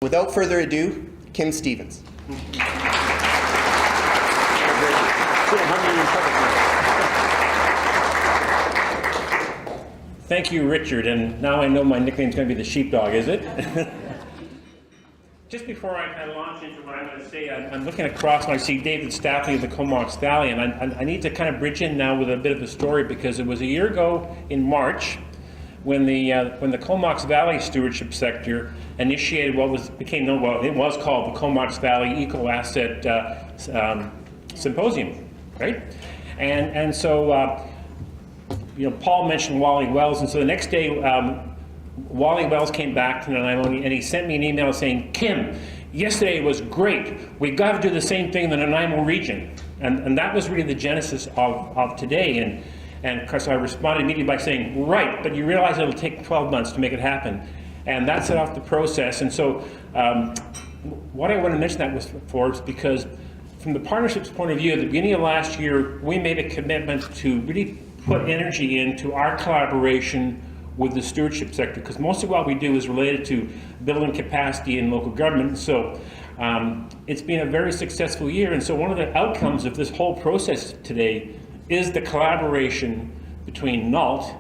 Without further ado, Kim Stevens. Thank you, Richard, and now I know my nickname's going to be the sheepdog, is it? Just before I kind of launch into what I'm going to say, I'm looking across and I see David Stapley of the Comox Valley, and I need to kind of bridge in now with a bit of a story, because it was a year ago in March when the Comox Valley Stewardship Sector initiated what became known, well, it was called the Comox Valley Eco Asset Symposium, right? And so, Paul mentioned Wally Wells, and so the next day, Wally Wells came back to Nanaimo, and he sent me an email saying, "Kim, yesterday was great. We've got to do the same thing in the Nanaimo region." And that was really the genesis of today. And of course, I responded immediately by saying, "Right, but you realize it'll take 12 months to make it happen." And that set off the process. And so what I want to mention that was for is because from the partnership's point of view, at the beginning of last year, we made a commitment to really put energy into our collaboration with the stewardship sector, because most of what we do is related to building capacity in local government. So it's been a very successful year. And so one of the outcomes of this whole process today is the collaboration between NALT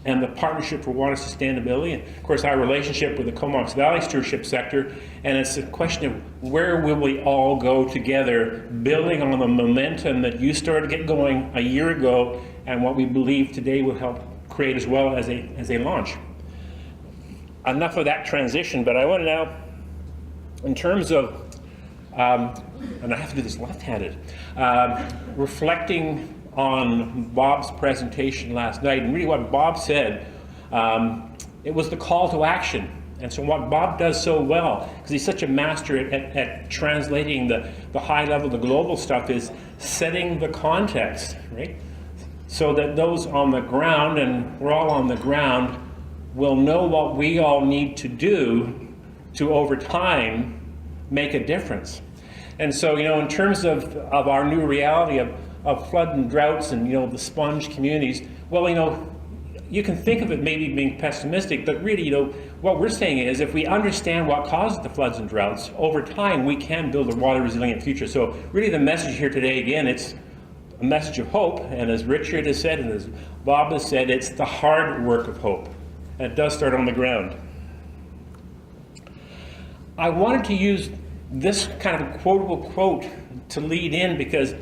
and the Partnership for Water Sustainability, and of course our relationship with the Comox Valley Stewardship Sector. And it's a question of where will we all go together, building on the momentum that you started to get going a year ago, and what we believe today will help create as well as a launch. Enough of that transition, but I want to now, in terms of, and I have to do this left-handed, reflecting on Bob's presentation last night, and really what Bob said, it was the call to action. And so what Bob does so well, because he's such a master at translating the high level, the global stuff, is setting the context, right? So that those on the ground, and we're all on the ground, will know what we all need to do to, over time, make a difference. And so, in terms of our new reality of flood and droughts and, the sponge communities, well, you can think of it maybe being pessimistic, but really, what we're saying is if we understand what causes the floods and droughts, over time we can build a water resilient future. So really the message here today, again, it's a message of hope, and as Richard has said and as Bob has said, it's the hard work of hope, and it does start on the ground. I wanted to use this kind of quotable quote to lead in because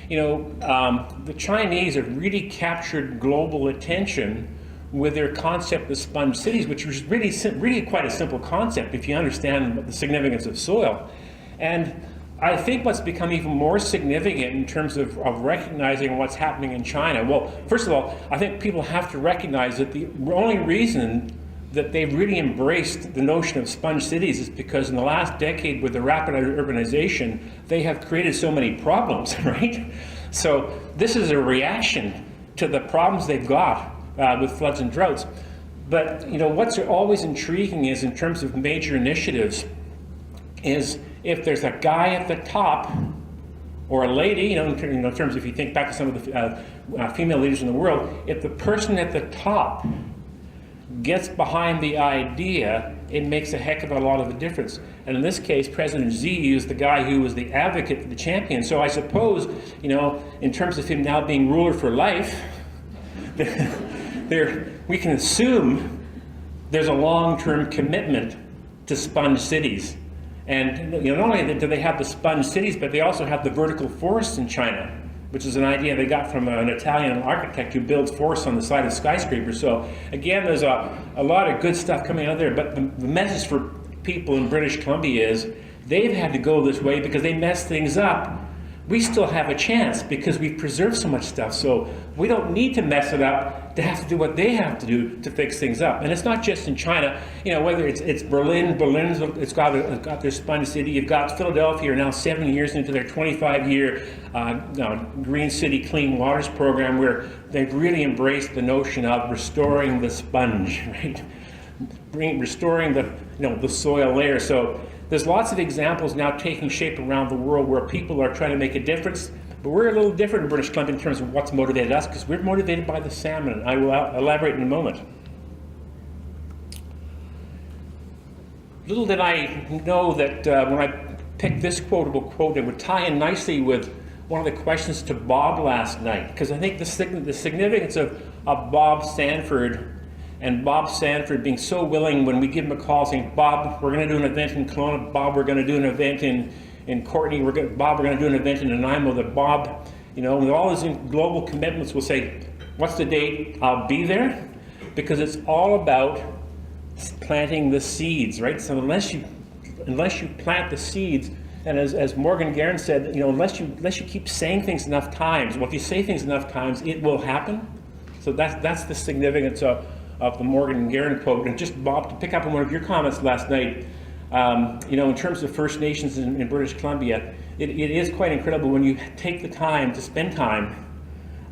the Chinese have really captured global attention with their concept of sponge cities, which was really quite a simple concept if you understand the significance of soil. And I think what's become even more significant in terms of recognizing what's happening in China, well, first of all, I think people have to recognize that the only reason that they've really embraced the notion of sponge cities is because in the last decade, with the rapid urbanization, they have created so many problems, right? So this is a reaction to the problems they've got with floods and droughts. But what's always intriguing is, in terms of major initiatives, is if there's a guy at the top or a lady, in terms of, if you think back to some of the female leaders in the world, if the person at the top gets behind the idea, it makes a heck of a lot of a difference. And in this case, President Xi is the guy who was the advocate, the champion. So I suppose, in terms of him now being ruler for life, we can assume there's a long-term commitment to sponge cities. And not only do they have the sponge cities, but they also have the vertical forests in China, which is an idea they got from an Italian architect who builds forests on the side of skyscrapers. So again, there's a lot of good stuff coming out there, but the message for people in British Columbia is they've had to go this way because they messed things up. We still have a chance because we've preserved so much stuff. So we don't need to mess it up to have to do what they have to do to fix things up. And it's not just in China, whether it's Berlin's got their sponge city. You've got Philadelphia are now 7 years into their 25-year Green City Clean Waters program, where they've really embraced the notion of restoring the sponge, right? Restoring the soil layer. So there's lots of examples now taking shape around the world where people are trying to make a difference, but we're a little different in British Columbia in terms of what's motivated us, because we're motivated by the salmon. I will elaborate in a moment. little did I know that when I picked this quotable quote, it would tie in nicely with one of the questions to Bob last night, because I think the significance of Bob Sanford, and Bob Sanford being so willing when we give him a call saying, Bob, we're going to do an event in Kelowna, Bob, we're going to do an event in Courtenay, Bob, we're going to do an event in Nanaimo, that Bob, with all his global commitments will say, what's the date? I'll be there, because it's all about planting the seeds, right? So unless you plant the seeds, and as Morgan Guerin said, unless you keep saying things enough times, well, if you say things enough times, it will happen. So that's the significance of the Morgan Guerin quote. And just, Bob, to pick up on one of your comments last night, in terms of First Nations in British Columbia, it is quite incredible when you take the time to spend time,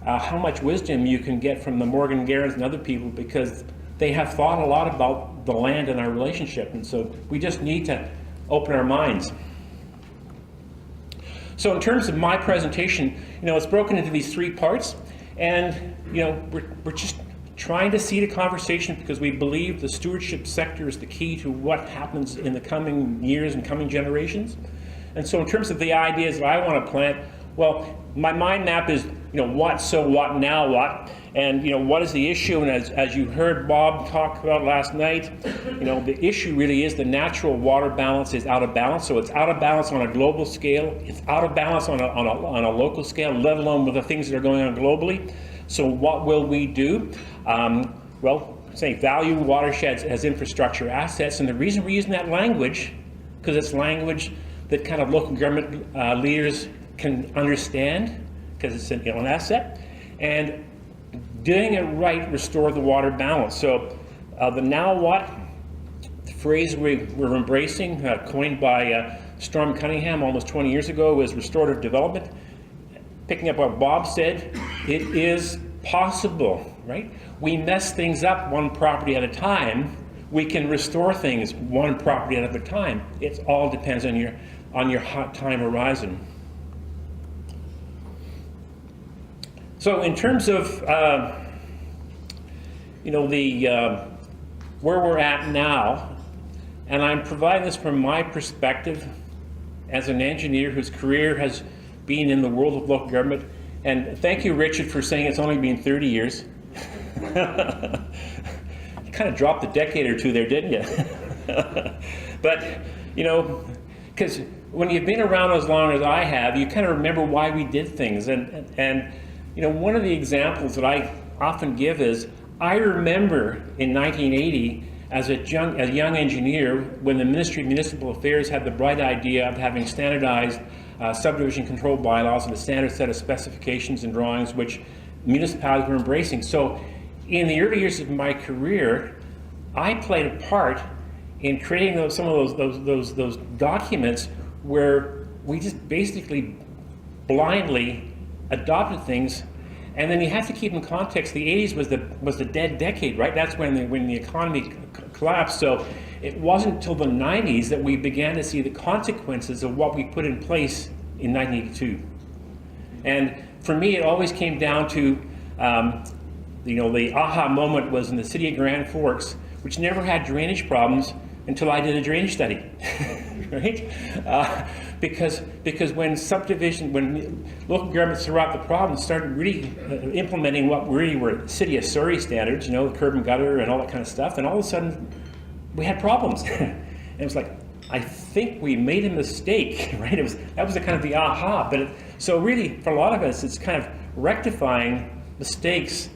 how much wisdom you can get from the Morgan Guerins and other people, because they have thought a lot about the land and our relationship. And so we just need to open our minds. So in terms of my presentation, it's broken into these three parts, and we're just trying to seed a conversation because we believe the stewardship sector is the key to what happens in the coming years and coming generations. And so in terms of the ideas that I want to plant, well, my mind map is, what, so what, now what, and what is the issue? And as you heard Bob talk about last night, the issue really is the natural water balance is out of balance. So it's out of balance on a global scale. It's out of balance on a local scale, let alone with the things that are going on globally. So what will we do? Value watersheds as infrastructure assets. And the reason we're using that language, because it's language that kind of local government leaders can understand, because it's an asset. And doing it right, restore the water balance. So the now what, the phrase we're embracing, coined by Storm Cunningham almost 20 years ago, is restorative development. Picking up what Bob said, it is possible, right? We mess things up one property at a time. We can restore things one property at a time. It all depends on your hot time horizon. So in terms of where we're at now, and I'm providing this from my perspective as an engineer whose career has been in the world of local government. And thank you, Richard, for saying it's only been 30 years. You kind of dropped a decade or two there, didn't you? But, because when you've been around as long as I have, you kind of remember why we did things. And one of the examples that I often give is, I remember in 1980, as a young engineer, when the Ministry of Municipal Affairs had the bright idea of having standardized subdivision control bylaws and a standard set of specifications and drawings which municipalities were embracing. So in the early years of my career, I played a part in creating some of those documents where we just basically blindly adopted things. And then you have to keep in context, the 80s was the dead decade, right? That's when the economy collapsed. So it wasn't until the 90s that we began to see the consequences of what we put in place in 1982. And for me, it always came down to, the aha moment was in the city of Grand Forks, which never had drainage problems until I did a drainage study, right? Because when local governments throughout the province started really implementing what really were City of Surrey standards, the curb and gutter and all that kind of stuff, and all of a sudden we had problems. And it was like, I think we made a mistake, right? That was the kind of the aha. So really, for a lot of us, it's kind of rectifying mistakes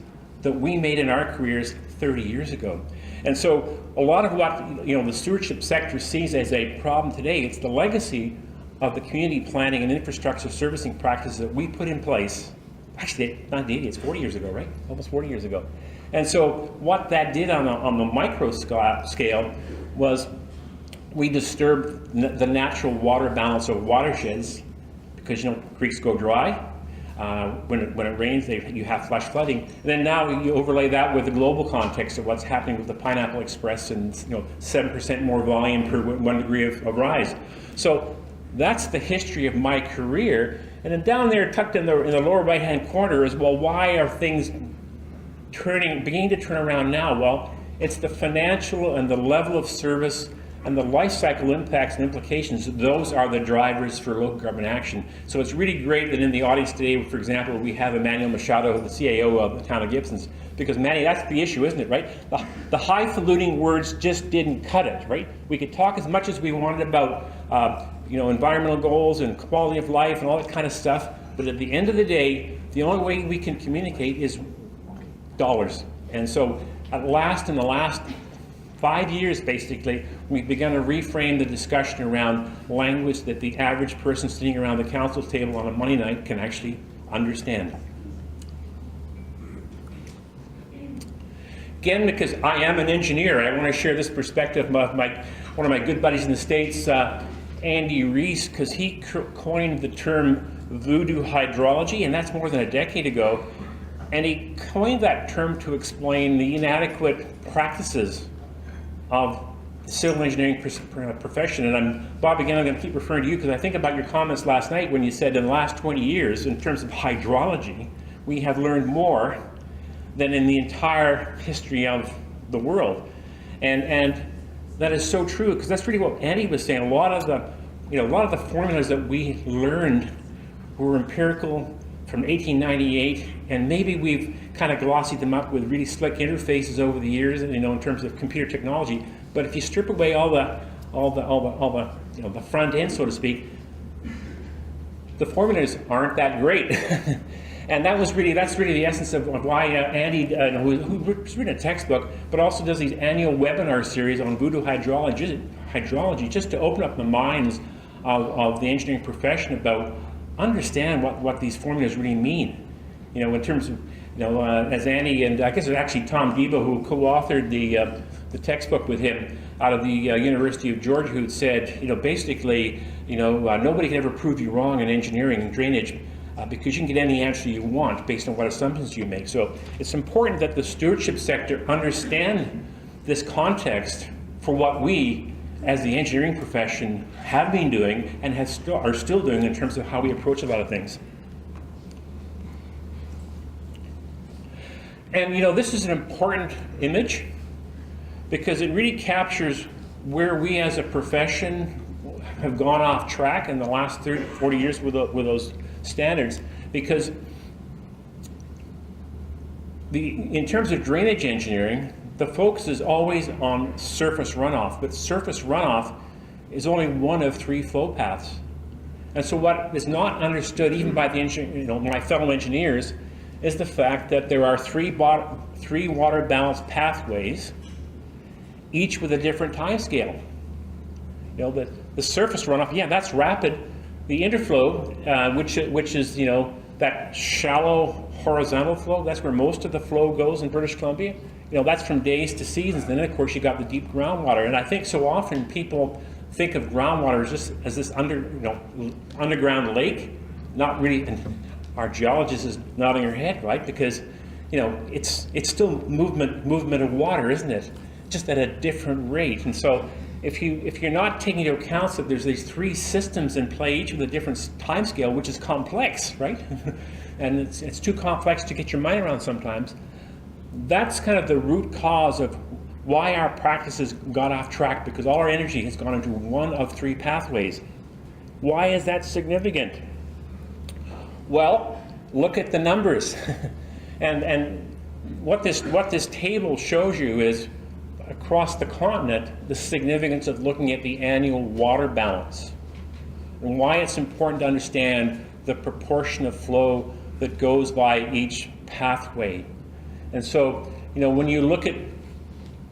that we made in our careers 30 years ago. And so a lot of what the stewardship sector sees as a problem today, it's the legacy of the community planning and infrastructure servicing practices that we put in place. Actually, not 80, it's 40 years ago, right? Almost 40 years ago. And so what that did on the micro scale was we disturbed the natural water balance of watersheds because creeks go dry. When it rains, you have flash flooding. And then now you overlay that with the global context of what's happening with the Pineapple Express and 7% more volume per 1 degree of rise. So that's the history of my career. And then down there, tucked in the lower right-hand corner is, well, why are things beginning to turn around now? Well, it's the financial and the level of service And the life cycle impacts and implications, those are the drivers for local government action. So it's really great that in the audience today, for example, we have Emmanuel Machado, the CAO of the town of Gibsons, because Manny, that's the issue, isn't it, right? The highfalutin words just didn't cut it, right? We could talk as much as we wanted about environmental goals and quality of life and all that kind of stuff, but at the end of the day, the only way we can communicate is dollars. And so at last, in the last 5 years, basically, we've begun to reframe the discussion around language that the average person sitting around the council table on a Monday night can actually understand. Again, because I am an engineer, I want to share this perspective of one of my good buddies in the States, Andy Reese, because he coined the term Voodoo Hydrology, and that's more than a decade ago. And he coined that term to explain the inadequate practices of the civil engineering profession. And Bob, again, I'm going to keep referring to you because I think about your comments last night when you said in the last 20 years, in terms of hydrology, we have learned more than in the entire history of the world. And that is so true, because that's really what Andy was saying. A lot of the formulas that we learned were empirical from 1898, and maybe we've kind of glossied them up with really slick interfaces over the years, in terms of computer technology. But if you strip away all the front end, so to speak, the formulas aren't that great. And that's really the essence of why Andy, who's written a textbook, but also does these annual webinar series on Voodoo Hydrology, just to open up the minds of the engineering profession about understand what these formulas really mean. In terms of, as Andy, and I guess it was actually Tom Debo who co-authored the textbook with him out of the University of Georgia, who said, basically, nobody can ever prove you wrong in engineering and drainage, because you can get any answer you want based on what assumptions you make. So it's important that the stewardship sector understand this context for what we, as the engineering profession, have been doing and are still doing in terms of how we approach a lot of things. And this is an important image because it really captures where we as a profession have gone off track in the last 30, 40 years with those standards, because in terms of drainage engineering, the focus is always on surface runoff, but surface runoff is only one of 3 flow paths. And so what is not understood even by the my fellow engineers is the fact that there are 3 water balance pathways, each with a different time scale. The surface runoff, yeah, that's rapid. The interflow, which is that shallow horizontal flow, that's where most of the flow goes in British Columbia. That's from days to seasons. And then of course you got the deep groundwater. And I think so often people think of groundwater as this underground lake. Not really. And our geologist is nodding her head, right? Because it's still movement of water, isn't it? Just at a different rate. And so if you're not taking into account that there's these 3 systems in play, each with a different time scale, which is complex, right? And it's too complex to get your mind around sometimes. That's kind of the root cause of why our practices got off track, because all our energy has gone into one of 3 pathways. Why is that significant? Well, look at the numbers. and what this table shows you is, across the continent, the significance of looking at the annual water balance and why it's important to understand the proportion of flow that goes by each pathway. And so, when you look at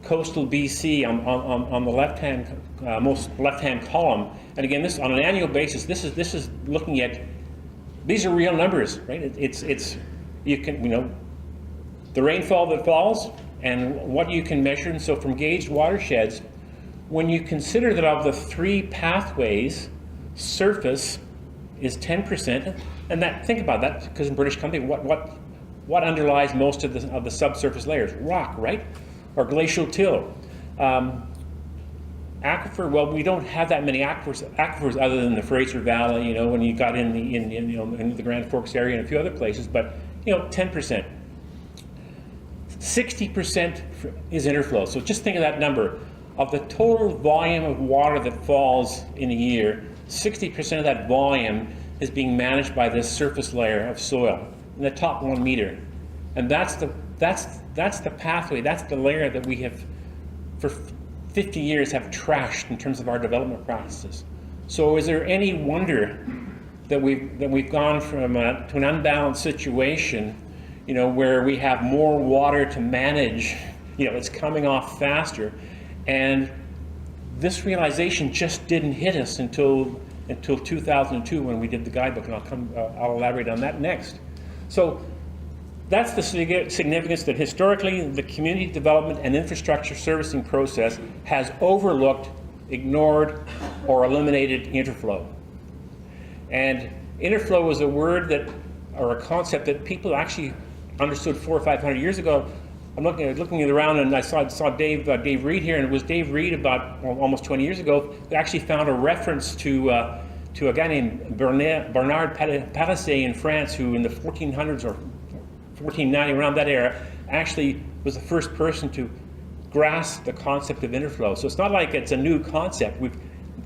coastal BC on the left-hand, most left-hand column, and again, this on an annual basis, this is looking at, these are real numbers, right? It's you can, the rainfall that falls and what you can measure. And so from gauged watersheds, when you consider that of the 3 pathways, surface is 10%, and think about that, because in British Columbia, what underlies most of the subsurface layers? Rock, right? Or glacial till. Aquifer, well, we don't have that many aquifers other than the Fraser Valley, when you got in the Grand Forks area and a few other places, but 10%. 60% is interflow. So just think of that number. of the total volume of water that falls in a year, 60% of that volume is being managed by this surface layer of soil in the top 1 meter. And that's the pathway, that's the layer that we have, for 50 years, have trashed in terms of our development practices. So is there any wonder that we've gone from to an unbalanced situation, where we have more water to manage, it's coming off faster, and this realization just didn't hit us until 2002 when we did the guidebook, and I'll elaborate on that next. So that's the significance that historically the community development and infrastructure servicing process has overlooked, ignored, or eliminated interflow. And interflow was a word or a concept that people actually understood 400 or 500 years ago. I'm looking around, and I saw Dave Reed here, and it was Dave Reed about almost 20 years ago that actually found a reference to a guy named Bernard Palissy in France, who in the 1400s or 1490, around that era, actually was the first person to grasp the concept of interflow. So it's not like it's a new concept. We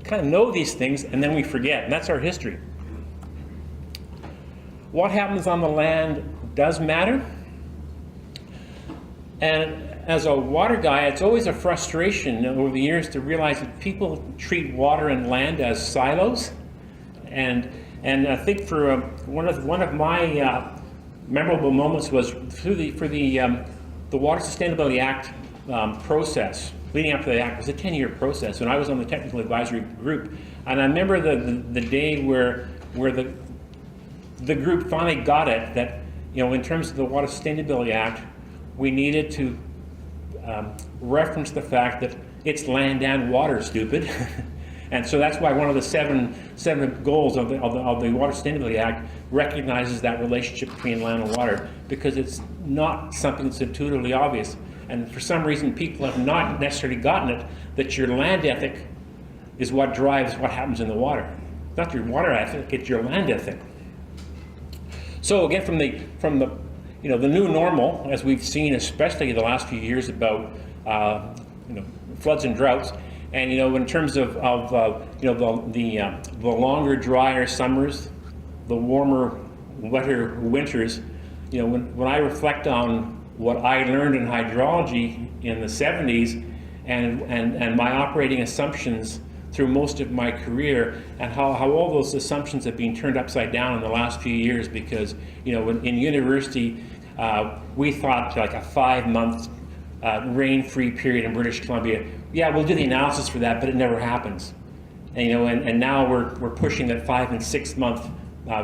kind of know these things and then we forget, and that's our history. What happens on the land does matter. And as a water guy, it's always a frustration over the years to realize that people treat water and land as silos. And I think for one of my memorable moments was for the Water Sustainability Act process. Leading up to the act was a 10-year process, and I was on the technical advisory group. And I remember the day where the group finally got it that, in terms of the Water Sustainability Act, we needed to reference the fact that it's land and water, stupid. And so that's why one of the seven goals of the Water Sustainability Act recognizes that relationship between land and water, because it's not something that's intuitively obvious. And for some reason, people have not necessarily gotten it, that your land ethic is what drives what happens in the water. It's not your water ethic, it's your land ethic. So again, from the new normal, as we've seen, especially the last few years, about floods and droughts, and in terms of the longer, drier summers, the warmer, wetter winters, when I reflect on what I learned in hydrology in the 70s and my operating assumptions through most of my career, and how all those assumptions have been turned upside down in the last few years, because in university we thought like a 5-month rain-free period in British Columbia. Yeah, we'll do the analysis for that, but it never happens. And now we're pushing that 5 and 6 month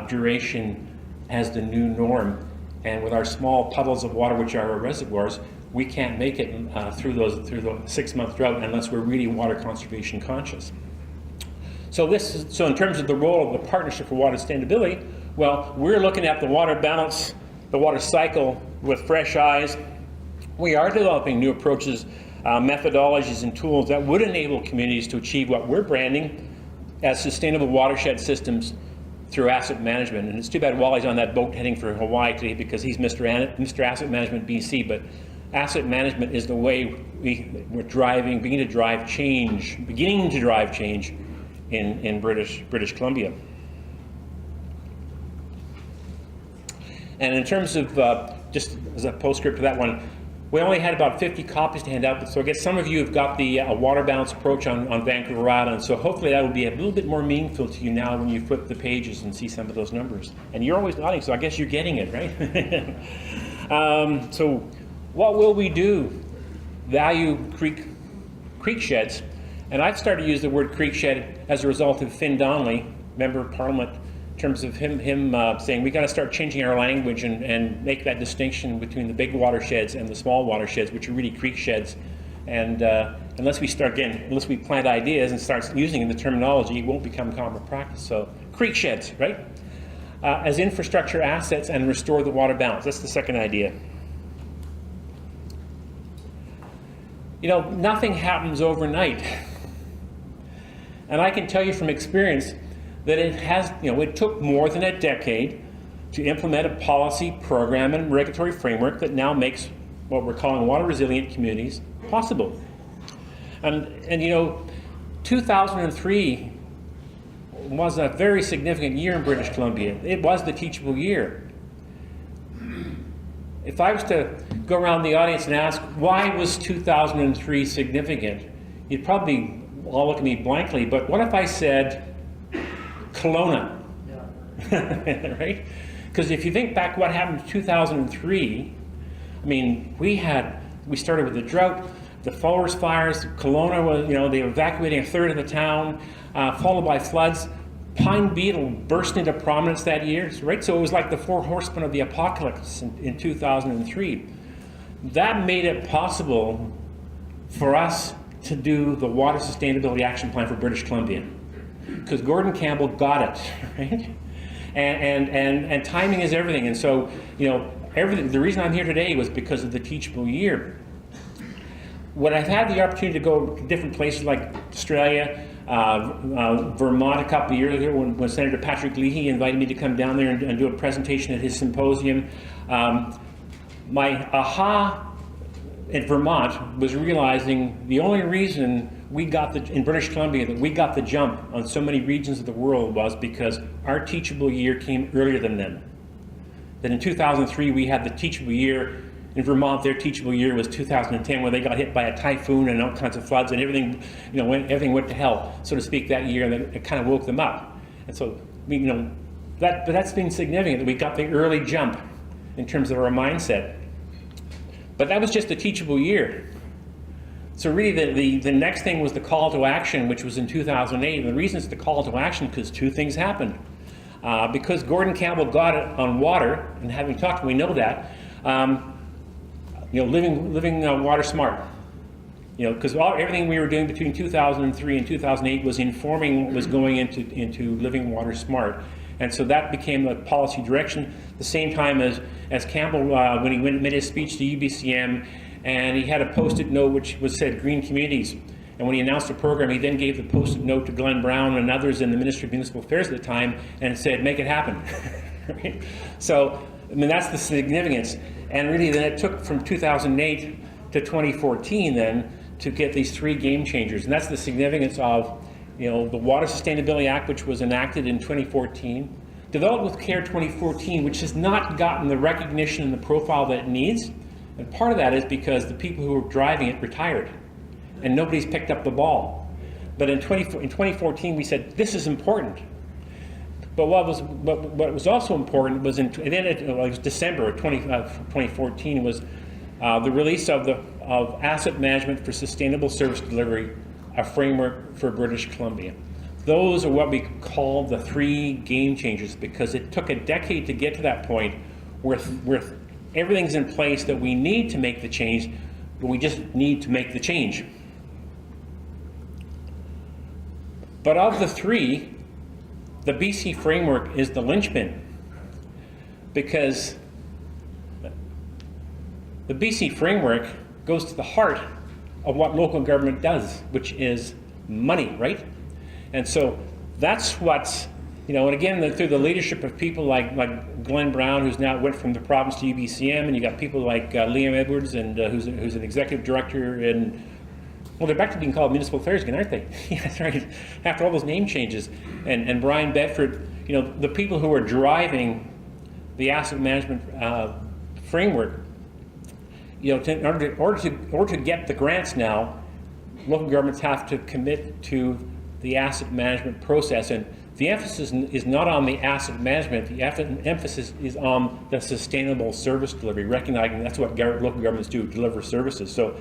duration as the new norm. And with our small puddles of water, which are our reservoirs, we can't make it through the 6-month drought unless we're really water conservation conscious. So in terms of the role of the Partnership for Water Sustainability, well, we're looking at the water balance, the water cycle with fresh eyes. We are developing new approaches, methodologies, and tools that would enable communities to achieve what we're branding as sustainable watershed systems through asset management. And it's too bad Wally's on that boat heading for Hawaii today, because he's Mr. Asset Management BC, but asset management is the way we're beginning to drive change in British Columbia. And in terms of, just as a postscript to that one, we only had about 50 copies to hand out, so I guess some of you have got the water balance approach on Vancouver Island, so hopefully that will be a little bit more meaningful to you now when you flip the pages and see some of those numbers. And you're always nodding, so I guess you're getting it, right? So what will we do? Value creek sheds. And I've started to use the word creek shed as a result of Finn Donnelly, Member of Parliament, in terms of him saying we got to start changing our language and make that distinction between the big watersheds and the small watersheds, which are really creek sheds. And unless we plant ideas and start using the terminology, it won't become common practice. So creek sheds, right? As infrastructure assets and restore the water balance. That's the second idea. Nothing happens overnight. And I can tell you from experience that it took more than a decade to implement a policy, program, and regulatory framework that now makes what we're calling water resilient communities possible. And you know, 2003 was a very significant year in British Columbia. It was the Teachable Year. If I was to go around the audience and ask, why was 2003 significant? You'd probably all look at me blankly, but what if I said Kelowna? Yeah. Right? Because if you think back what happened in 2003, I mean, we started with the drought, the forest fires, Kelowna was, you know, they were evacuating a third of the town, followed by floods. Pine beetle burst into prominence that year, right? So it was like the four horsemen of the apocalypse in 2003. That made it possible for us to do the Water Sustainability Action Plan for British Columbia, because Gordon Campbell got it, right? And timing is everything. And so, you know, everything. The reason I'm here today was because of the Teachable Year. When I've had the opportunity to go to different places like Australia, Vermont a couple of years ago, when Senator Patrick Leahy invited me to come down there and do a presentation at his symposium, my aha in Vermont was realizing the only reason we got in British Columbia that we got the jump on so many regions of the world was because our Teachable Year came earlier than them. That in 2003 we had the Teachable Year. In Vermont, their Teachable Year was 2010, where they got hit by a typhoon and all kinds of floods, and everything, you know, everything went to hell, so to speak, that year, and then it kind of woke them up. And so, you know, but that's been significant that we got the early jump in terms of our mindset. But that was just the Teachable Year. So really, the next thing was the call to action, which was in 2008. And the reason it's the call to action because two things happened. Because Gordon Campbell got it on water, and having talked, we know that. You know, living water smart. You know, because everything we were doing between 2003 and 2008 was informing what was going into living water smart, and so that became a policy direction. The same time as Campbell, when he made his speech to UBCM, and he had a post-it note which said "Green Communities." And when he announced the program, he then gave the post-it note to Glenn Brown and others in the Ministry of Municipal Affairs at the time, and said, "Make it happen." Right? So, I mean, that's the significance. And really, then it took from 2008 to 2014 then to get these three game changers. And that's the significance of, you know, the Water Sustainability Act, which was enacted in 2014, developed with care 2014, which has not gotten the recognition and the profile that it needs. And part of that is because the people who were driving it retired, and nobody's picked up the ball. But in 2014, we said, this is important. But what was also important was it was December of 2014 was the release of Asset Management for Sustainable Service Delivery, a framework for British Columbia. Those are what we call the three game changers, because it took a decade to get to that point where everything's in place that we need to make the change, but we just need to make the change. But of the three, the BC framework is the linchpin, because the BC framework goes to the heart of what local government does, which is money, right? And so that's what's, you know, and again, through the leadership of people like Glenn Brown, who's now went from the province to UBCM, and you got people like Liam Edwards, and who's an executive director in, well, they're back to being called Municipal Affairs again, aren't they? Yeah, that's right. After all those name changes. And Brian Bedford, you know, the people who are driving the asset management framework, you know, in order to get the grants now, local governments have to commit to the asset management process. And the emphasis is not on the asset management, the emphasis is on the sustainable service delivery, recognizing that's what local governments do, deliver services. So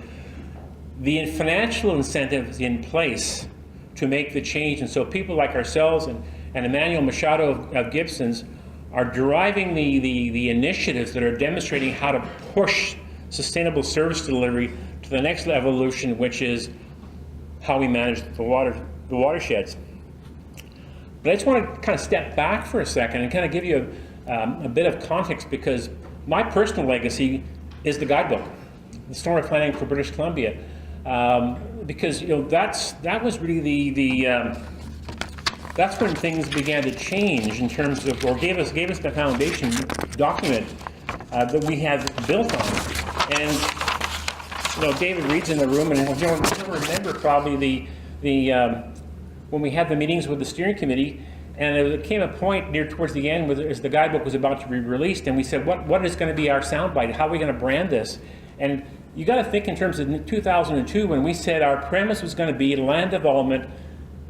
the financial incentive is in place to make the change, and so people like ourselves and Emmanuel Machado of Gibson's are driving the initiatives that are demonstrating how to push sustainable service delivery to the next evolution, which is how we manage the watersheds. But I just want to kind of step back for a second and kind of give you a bit of context, because my personal legacy is the guidebook, the Stormwater Planning for British Columbia. Because, you know, that was really that's when things began to change in terms of, or gave us the foundation document that we have built on. And David Reed's in the room, and you'll remember probably when we had the meetings with the steering committee, and there came a point near towards the end as the guidebook was about to be released, and we said, what is going to be our soundbite? How are we going to brand this? And you got to think in terms of 2002, when we said our premise was going to be land development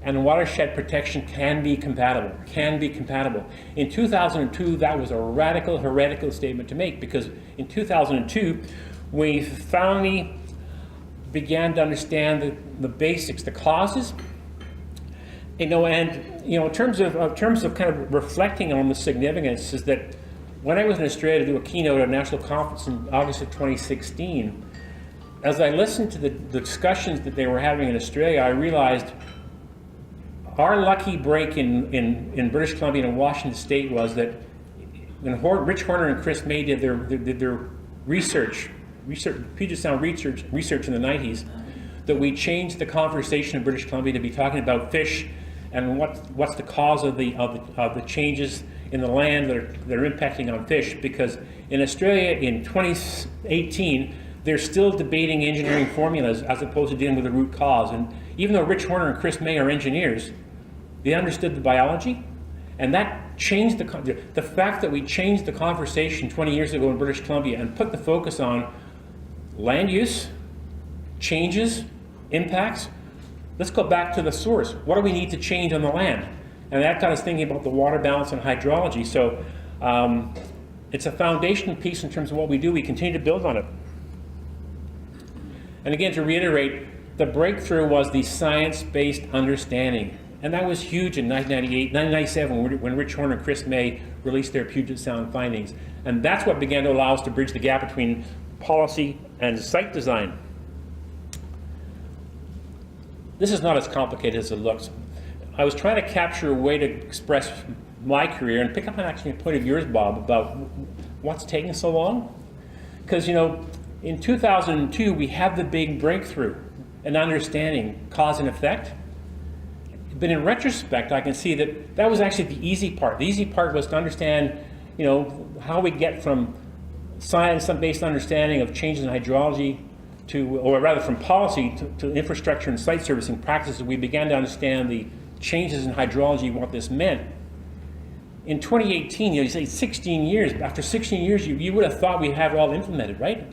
and watershed protection can be compatible. In 2002, that was a radical, heretical statement to make, because in 2002, we finally began to understand the basics, the causes, in terms of kind of reflecting on the significance, is that when I was in Australia to do a keynote at a national conference in August of 2016, as I listened to the discussions that they were having in Australia, I realized our lucky break in British Columbia and Washington State was that when Rich Horner and Chris May did their research, Puget Sound research in the 90s, that we changed the conversation in British Columbia to be talking about fish and what's the cause of the changes in the land that are impacting on fish. Because in Australia in 2018, they're still debating engineering formulas as opposed to dealing with the root cause. And even though Rich Horner and Chris May are engineers, they understood the biology, and that changed the fact that we changed the conversation 20 years ago in British Columbia and put the focus on land use, changes, impacts. Let's go back to the source. What do we need to change on the land? And that got us thinking about the water balance and hydrology. So it's a foundational piece in terms of what we do. We continue to build on it. And again, to reiterate, the breakthrough was the science-based understanding. And that was huge in 1997 when Rich Horner and Chris May released their Puget Sound findings. And that's what began to allow us to bridge the gap between policy and site design. This is not as complicated as it looks. I was trying to capture a way to express my career and pick up on actually a point of yours, Bob, about what's taking so long. Because, in 2002, we had the big breakthrough in understanding cause and effect. But in retrospect, I can see that was actually the easy part. The easy part was to understand, how we get from science-based understanding of changes in hydrology or rather from policy to infrastructure and site servicing practices. We began to understand the changes in hydrology, what this meant. In 2018, you say 16 years. After 16 years, you would have thought we'd have it all implemented, right?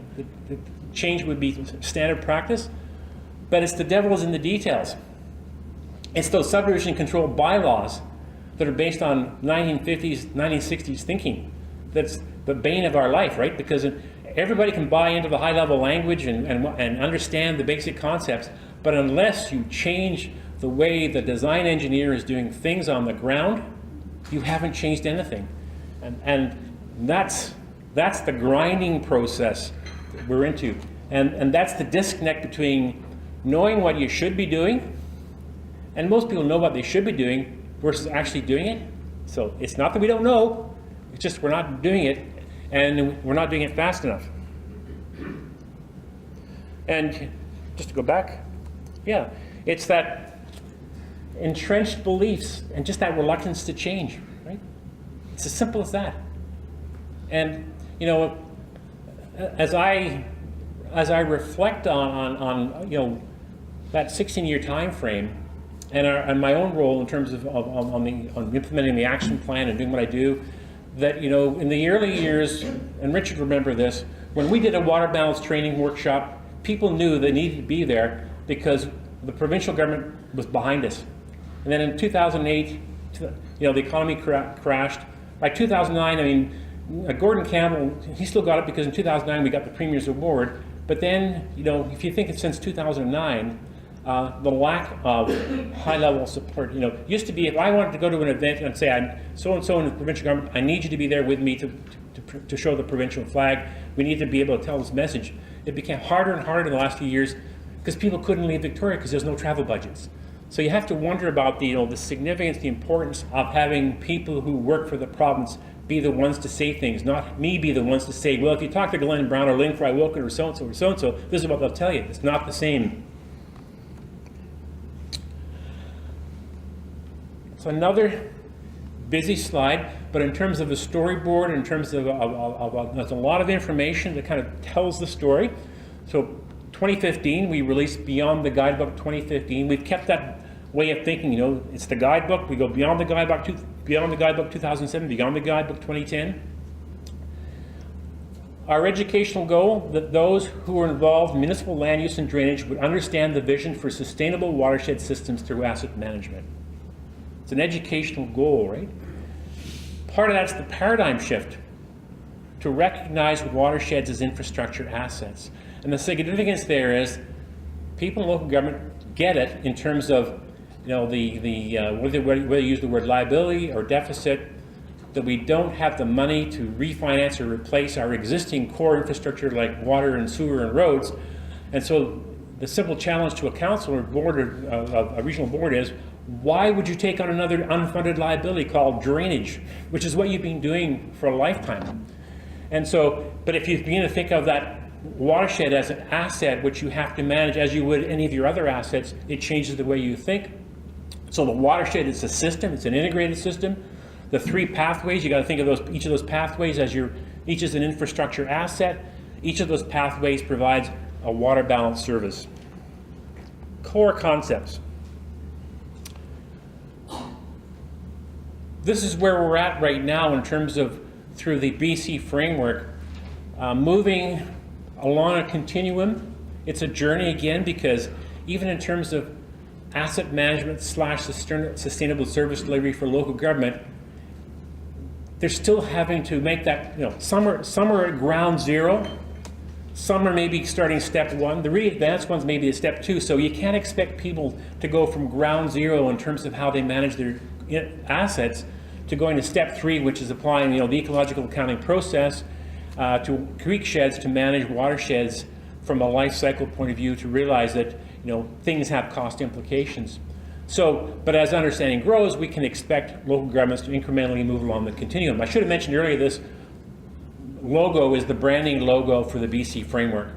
The change would be standard practice. But it's the devil is in the details. It's those subdivision control bylaws that are based on 1950s, 1960s thinking. That's the bane of our life, right? Because everybody can buy into the high-level language and understand the basic concepts, but unless you change the way the design engineer is doing things on the ground, you haven't changed anything. And that's the grinding process that we're into. And that's the disconnect between knowing what you should be doing, and most people know what they should be doing, versus actually doing it. So it's not that we don't know, it's just we're not doing it, and we're not doing it fast enough. And just to go back, yeah, it's that entrenched beliefs and just that reluctance to change, right? It's as simple as that. And as I reflect on that 16-year time frame and my own role in terms of on implementing the action plan and doing what I do, that in the early years, and Richard remember this, when we did a water balance training workshop, people knew they needed to be there because the provincial government was behind us. And then in 2008, the economy crashed. By 2009, Gordon Campbell, he still got it because in 2009 we got the Premier's Award. But then, if you think it's since 2009, the lack of high-level support. Used to be if I wanted to go to an event and say I'm so-and-so in the provincial government, I need you to be there with me to show the provincial flag. We need to be able to tell this message. It became harder and harder in the last few years because people couldn't leave Victoria because there's no travel budgets. So you have to wonder about the significance, the importance of having people who work for the province be the ones to say things, not me be the ones to say, well, if you talk to Glenn Brown or Lynn Fry-Wilkin or so-and-so, this is what they'll tell you. It's not the same. So another busy slide, but in terms of the storyboard, in terms of there's a lot of information that kind of tells the story. So 2015, we released Beyond the Guidebook 2015. We've kept that way of thinking, it's the guidebook, we go beyond the guidebook, beyond the guidebook 2007, beyond the guidebook 2010. Our educational goal, that those who are involved in municipal land use and drainage would understand the vision for sustainable watershed systems through asset management. It's an educational goal, right? Part of that's the paradigm shift to recognize watersheds as infrastructure assets. And the significance there is people in local government get it in terms of whether you use the word liability or deficit, that we don't have the money to refinance or replace our existing core infrastructure like water and sewer and roads. And so the simple challenge to a council or board or a regional board is, why would you take on another unfunded liability called drainage, which is what you've been doing for a lifetime? And so, but if you begin to think of that watershed as an asset which you have to manage as you would any of your other assets, it changes the way you think. So the watershed is a system, it's an integrated system. The three pathways, you got to think of each of those pathways as each is an infrastructure asset. Each of those pathways provides a water balance service. Core concepts. This is where we're at right now in terms of, through the BC framework, moving along a continuum. It's a journey again, because even in terms of asset management / sustainable service delivery for local government, they're still having to make that, some are at ground zero, some are maybe starting step one. The really advanced ones maybe at step two, so you can't expect people to go from ground zero in terms of how they manage their assets to going to step three, which is applying the ecological accounting process to creek sheds to manage watersheds from a life cycle point of view, to realize that things have cost implications. So, but as understanding grows, we can expect local governments to incrementally move along the continuum. I should have mentioned earlier, this logo is the branding logo for the BC framework.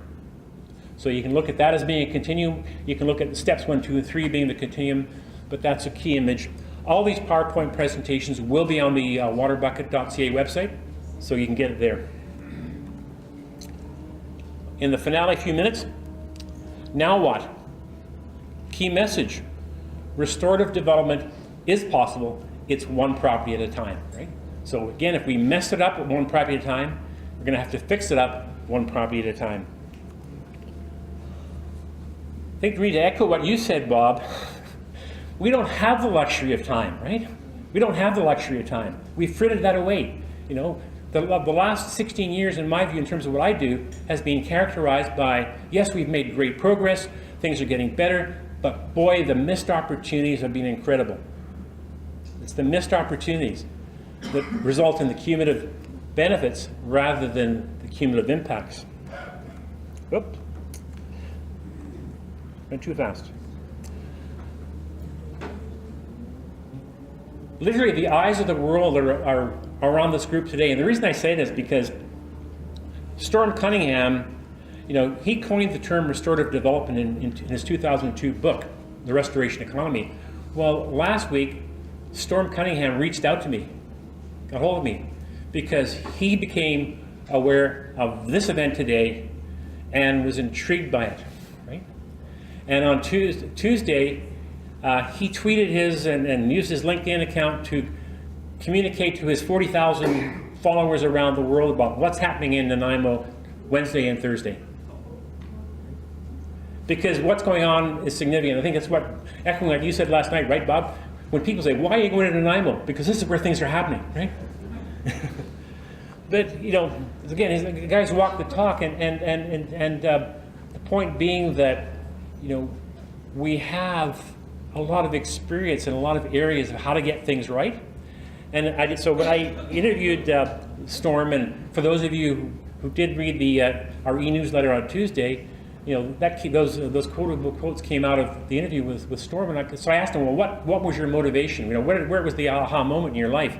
So you can look at that as being a continuum. You can look at the steps 1, 2, and 3 being the continuum, but that's a key image. All these PowerPoint presentations will be on the waterbucket.ca website, so you can get it there. In the finale few minutes, now what? Key message. Restorative development is possible. It's one property at a time, right? So again, if we mess it up at one property at a time, we're going to have to fix it up one property at a time. I think, to echo what you said, Bob, we don't have the luxury of time, right? We don't have the luxury of time. We've frittered that away. The last 16 years, in my view, in terms of what I do, has been characterized by, yes, we've made great progress, things are getting better, but boy, the missed opportunities have been incredible. It's the missed opportunities that result in the cumulative benefits rather than the cumulative impacts. Whoop. Went too fast. Literally, the eyes of the world are on this group today. And the reason I say this is because Storm Cunningham, he coined the term restorative development in his 2002 book, The Restoration Economy. Well, last week, Storm Cunningham reached out to me, got hold of me, because he became aware of this event today and was intrigued by it, right? And on Tuesday, he tweeted his and used his LinkedIn account to communicate to his 40,000 followers around the world about what's happening in Nanaimo Wednesday and Thursday. Because what's going on is significant. I think that's what, echoing what you said last night, right, Bob? When people say, why are you going to Nanaimo? Because this is where things are happening, right? But, again, the guys walk the talk, and the point being that, we have a lot of experience in a lot of areas of how to get things right. And so when I interviewed Storm, and for those of you who did read our e-newsletter on Tuesday, those quotable quotes came out of the interview with Storm, and so I asked him, well, what was your motivation? Where was the aha moment in your life?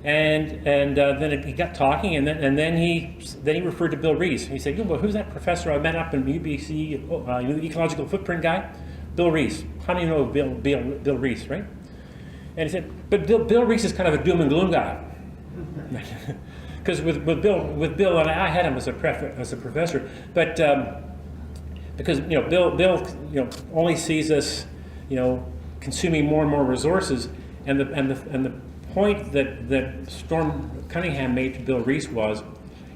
And then he got talking, and then he referred to Bill Rees. He said, well, who's that professor I met up in UBC, the ecological footprint guy? Bill Rees. How do you know Bill Rees, right? And he said, but Bill Rees is kind of a doom and gloom guy. Because with Bill, and I had him as a professor, but because Bill only sees us consuming more and more resources, and the point that Storm Cunningham made to Bill Reese was,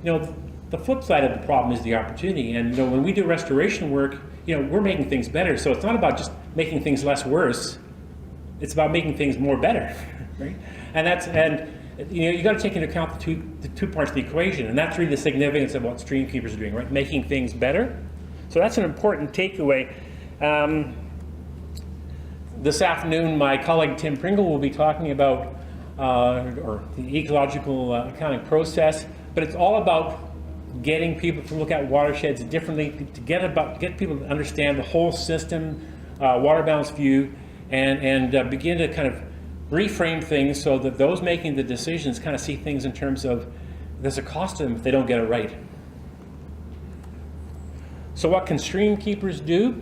the flip side of the problem is the opportunity. And when we do restoration work, we're making things better. So it's not about just making things less worse. It's about making things more better, right? And you got to take into account the two parts of the equation, and that's really the significance of what streamkeepers are doing, right? Making things better. So that's an important takeaway. This afternoon, my colleague Tim Pringle will be talking about or the ecological accounting process, but it's all about getting people to look at watersheds differently, to get people to understand the whole system, water balance view, and begin to kind of reframe things so that those making the decisions kind of see things in terms of there's a cost to them if they don't get it right. So what can stream keepers do?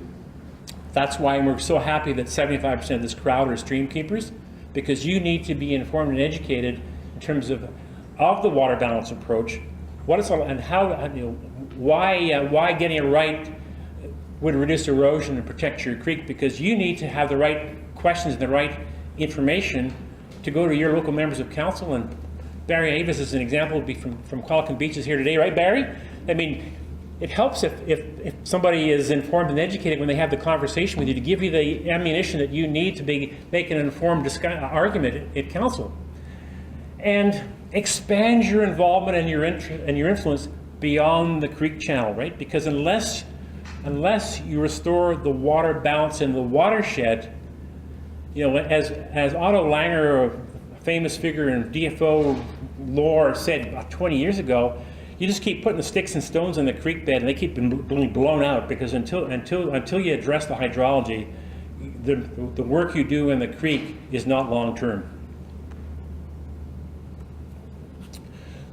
That's why we're so happy that 75% of this crowd are stream keepers, because you need to be informed and educated in terms of the water balance approach, what it's all, and how, why getting it right would reduce erosion and protect your creek, because you need to have the right questions and the right information to go to your local members of council. And Barry Avis is an example, would be from Qualicum Beaches here today, right, Barry? I mean, it helps if somebody is informed and educated when they have the conversation with you, to give you the ammunition that you need to be making an informed argument at council. And expand your involvement and your influence beyond the creek channel, right? Because unless you restore the water balance in the watershed, as Otto Langer, a famous figure in DFO lore, said about 20 years ago, you just keep putting the sticks and stones in the creek bed, and they keep being blown out, because until you address the hydrology, the work you do in the creek is not long term.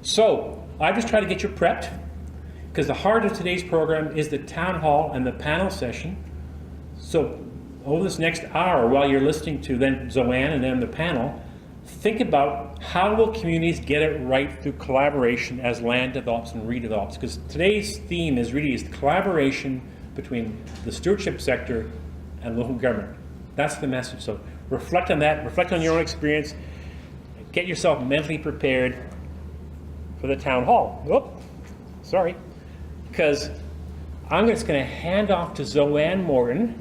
So I just try to get you prepped, because the heart of today's program is the town hall and the panel session. So over this next hour, while you're listening to then Zoanne and then the panel, think about how will communities get it right through collaboration as land develops and redevelops, because today's theme is collaboration between the stewardship sector and local government. That's the message. So reflect on that, reflect on your own experience, get yourself mentally prepared for the town hall. Whoop, sorry, because I'm just going to hand off to Zoanne Morton,